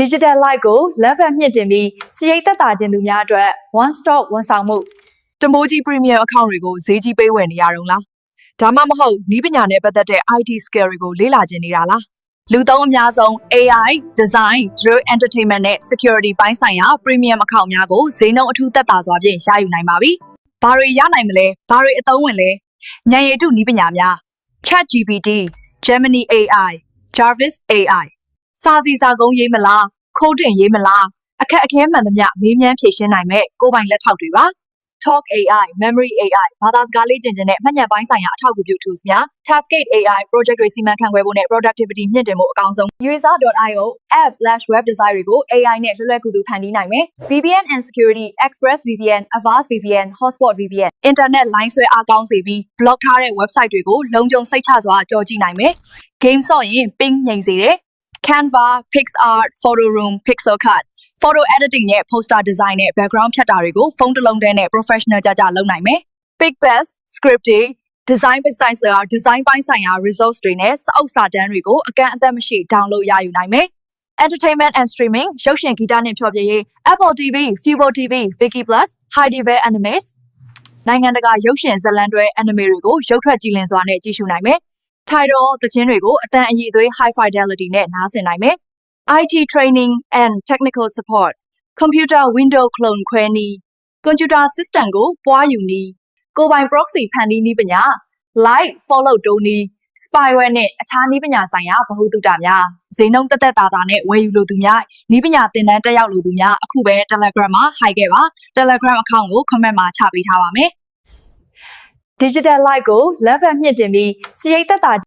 Digital Life ကို level မြင့်တင်ပြီးစရိတ်သက်သာခြင်းသူများအတွက် one stop ဝန်ဆောင်မှုတမိုးကြီး premium account တွေကိုဈေးကြီးပေးဝယ်နေရတော့လားဒါမှမဟုတ်နည်းပညာနဲ့ပတ်သက်တဲ့ IT skill တွေကိုလေ့လာခြင်းနေတာလားလူသုံးအများဆုံး AI, Design, Digital Entertainment နဲ့ Security ပိုင်းဆိုင်ရာ premium account များကိုဈေးနှုန်းအထူးသက်သာစွာဖြင့်ရယူနိုင်ပါပြီ။ဘာတွေရနိုင်မလဲ။ဘာတွေအသုံးဝင်လဲ။ဉာဏ်ရည်တုနည်းပညာများ ChatGPT, Gemini AI, Jarvis AI စာစီစာကုန်းရေးမလား coding ရေးမလားအခက်အခဲမှန်သမျှမေးမြန်းဖြေရှင်းနိုင်မဲ့ကိုယ်ပိုင်လက်ထောက်တွေပါ Talk AI, Memory AI ဘာသာစကားလေ့ကျင့်ခြင်းနဲ့မှတ်ဉာဏ်ပိုင်းဆိုင်ရာအထောက်အကူပြု tools များ Taskade AI project တွေစီမံခန့်ခွဲဖို့နဲ့ productivity မြင့်တင်ဖို့အကောင်းဆုံး user.io app/web design တွေကို AI နဲ့လွယ်လွယ်ကူကူဖန်တီးနိုင်မယ် VPN and security Express VPN, Avast VPN, Hotspot VPN internet line ဆွဲအားကောင်းစေပြီး block ထားတဲ့ website တွေကိုလုံခြုံစိတ်ချစွာကြော်ကြည့်နိုင်မယ် game ဆော့ရင် ping ငြိမ်စေတယ် Canva, PixArt, PhotoRoom, PixelCut Photo editing နဲ့ poster design နဲ့ background ဖြတ်တာတွေကိုဖုန်းတစ်လုံးတည်းနဲ့ professional ကြလုပ်နိုင်မယ် PicBest, Scripty, Design Designer, Design ပိုင်းဆိုင်ရာ resource တွေနဲ့စာအုပ်စာတမ်းတွေကိုအကန့်အသတ်မရှိ download ရယူနိုင်မယ် Entertainment and Streaming ရုပ်ရှင်ဂီတနဲ့ဖျော်ဖြေရေး Apple TV, Fubo TV, Viki Plus, Hideaway Animes နိုင်ငံတကာရုပ်ရှင်ဇာတ်လမ်းတွဲ anime တွေကိုရုပ်ထွက်ကြည်လင်စွာနဲ့ကြည့်ရှုနိုင်မယ် Tidal သချင်းတွေကိုအတန်အရည်အသွေး high fidelity နဲ့နားဆင်နိုင်မယ် IT training and technical support computer window clone ခွဲနည်း computer system ကိုပွားယူနည်းကိုယ်ပိုင် proxy ဖန်တီးနည်းပညာ live follow တိုးနည်း spyware နဲ့အခြားနည်းပညာဆိုင်ရာဗဟုသုတများဈေးနှုန်းတက်တာနဲ့ဝယ်ယူလိုသူများနည်းပညာသင်တန်းတက်ရောက်လိုသူများအခုပဲ Telegram မှာ hi ခဲ့ပါ Telegram account ကို comment မှာချပေးထားပါမယ် Digital Life ကို level မြင့်တင်ပြီးစရိတ်သက်သာ